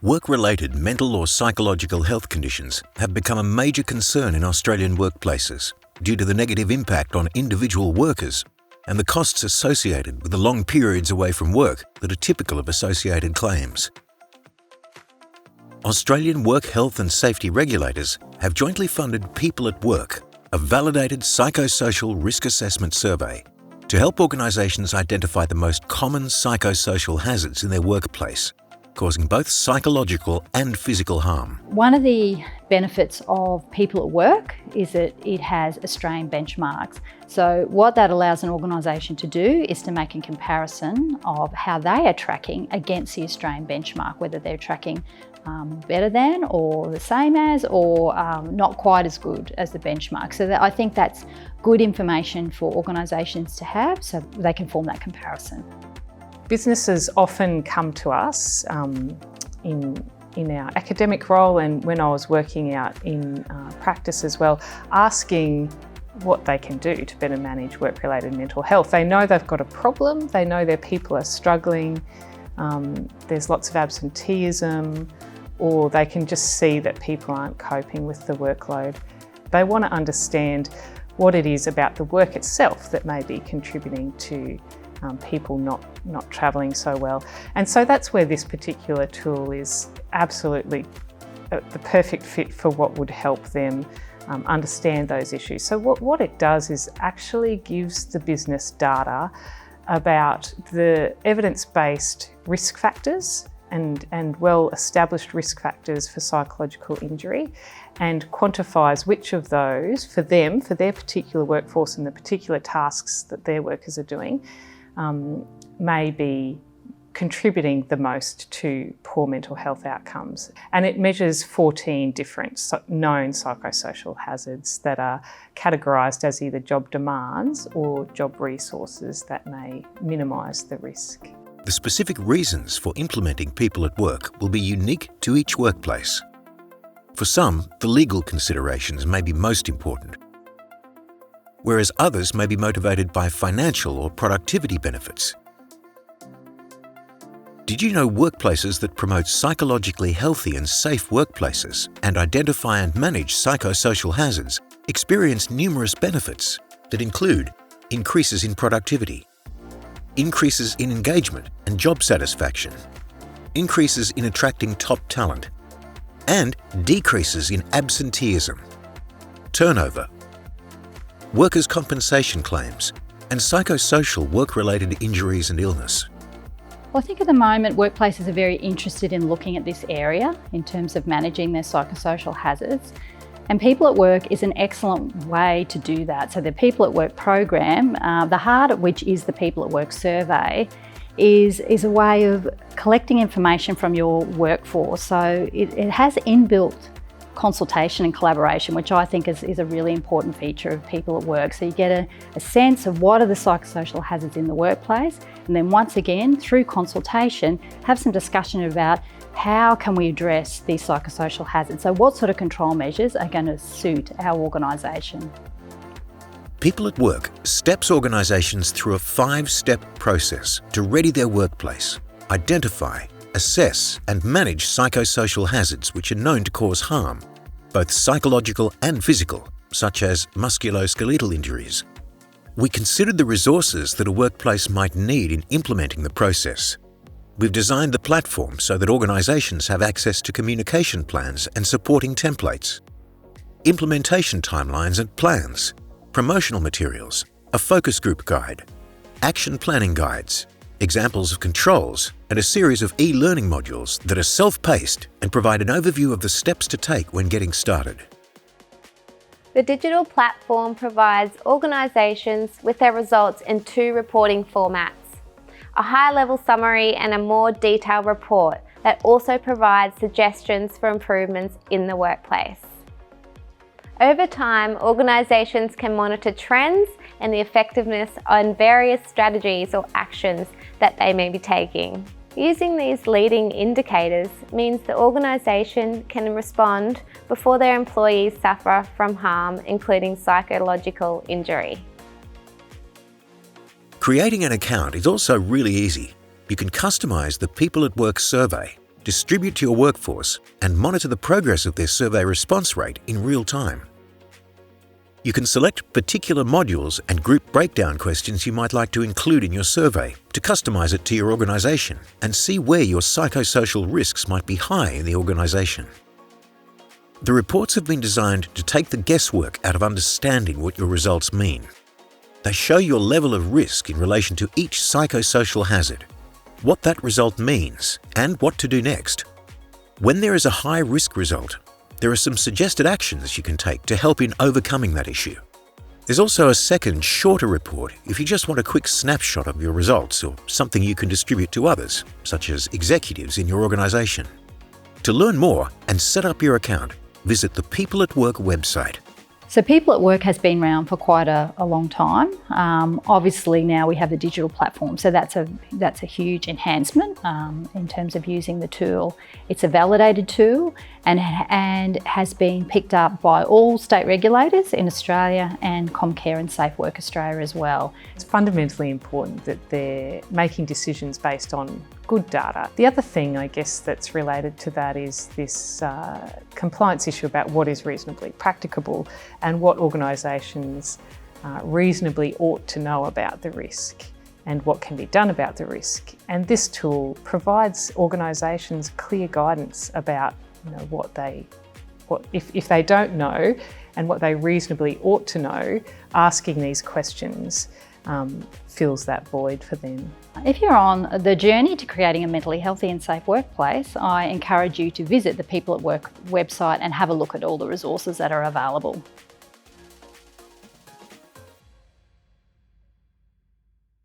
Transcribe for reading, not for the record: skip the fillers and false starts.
Work-related mental or psychological health conditions have become a major concern in Australian workplaces due to the negative impact on individual workers and the costs associated with the long periods away from work that are typical of associated claims. Australian work health and safety regulators have jointly funded People at Work, a validated psychosocial risk assessment survey, to help organisations identify the most common psychosocial hazards in their workplace, causing both psychological and physical harm. One of the benefits of People at Work is that it has Australian benchmarks. So what that allows an organisation to do is to make a comparison of how they are tracking against the Australian benchmark, whether they're tracking better than or the same as or not quite as good as the benchmark. So I think that's good information for organisations to have so they can form that comparison. Businesses often come to us in our academic role and when I was working out in practice as well, asking what they can do to better manage work-related mental health. They know they've got a problem, they know their people are struggling, there's lots of absenteeism, or they can just see that people aren't coping with the workload. They want to understand what it is about the work itself that may be contributing to people not travelling so well. And so that's where this particular tool is absolutely the perfect fit for what would help them understand those issues. So what it does is actually gives the business data about the evidence-based risk factors and well-established risk factors for psychological injury and quantifies which of those, for them, for their particular workforce and the particular tasks that their workers are doing, may be contributing the most to poor mental health outcomes. And it measures 14 different known psychosocial hazards that are categorised as either job demands or job resources that may minimise the risk. The specific reasons for implementing People at Work will be unique to each workplace. For some, the legal considerations may be most important, whereas others may be motivated by financial or productivity benefits. Did you know workplaces that promote psychologically healthy and safe workplaces and identify and manage psychosocial hazards experience numerous benefits that include increases in productivity, increases in engagement and job satisfaction, increases in attracting top talent, and decreases in absenteeism, turnover, workers' compensation claims, and psychosocial work-related injuries and illness. Well, I think at the moment workplaces are very interested in looking at this area in terms of managing their psychosocial hazards. And People at Work is an excellent way to do that. So the People at Work program, the heart of which is the People at Work survey, is a way of collecting information from your workforce. So it has inbuilt consultation and collaboration, which I think is a really important feature of People at Work. So you get a sense of what are the psychosocial hazards in the workplace, and then once again, through consultation, have some discussion about how can we address these psychosocial hazards? So what sort of control measures are going to suit our organisation? People at Work steps organisations through a 5-step process to ready their workplace, identify, assess and manage psychosocial hazards which are known to cause harm, both psychological and physical, such as musculoskeletal injuries. We considered the resources that a workplace might need in implementing the process. We've designed the platform so that organisations have access to communication plans and supporting templates, implementation timelines and plans, promotional materials, a focus group guide, action planning guides, examples of controls, and a series of e-learning modules that are self-paced and provide an overview of the steps to take when getting started. The digital platform provides organisations with their results in 2 reporting formats: a high-level summary and a more detailed report that also provides suggestions for improvements in the workplace. Over time, organisations can monitor trends and the effectiveness on various strategies or actions that they may be taking. Using these leading indicators means the organisation can respond before their employees suffer from harm, including psychological injury. Creating an account is also really easy. You can customise the People at Work survey distribute to your workforce, and monitor the progress of their survey response rate in real time. You can select particular modules and group breakdown questions you might like to include in your survey to customize it to your organisation and see where your psychosocial risks might be high in the organisation. The reports have been designed to take the guesswork out of understanding what your results mean. They show your level of risk in relation to each psychosocial hazard, what that result means, and what to do next. When there is a high risk result, there are some suggested actions you can take to help in overcoming that issue. There's also a second, shorter report if you just want a quick snapshot of your results or something you can distribute to others, such as executives in your organisation. To learn more and set up your account, visit the People at Work website. So People at Work has been around for quite a long time. Obviously now we have the digital platform, so that's a huge enhancement in terms of using the tool. It's a validated tool and has been picked up by all state regulators in Australia and Comcare and Safe Work Australia as well. It's fundamentally important that they're making decisions based on good data. The other thing, I guess, that's related to that is this compliance issue about what is reasonably practicable and what organisations reasonably ought to know about the risk and what can be done about the risk. And this tool provides organisations clear guidance about if they don't know and what they reasonably ought to know. Asking these questions fills that void for them. If you're on the journey to creating a mentally healthy and safe workplace, I encourage you to visit the People at Work website and have a look at all the resources that are available.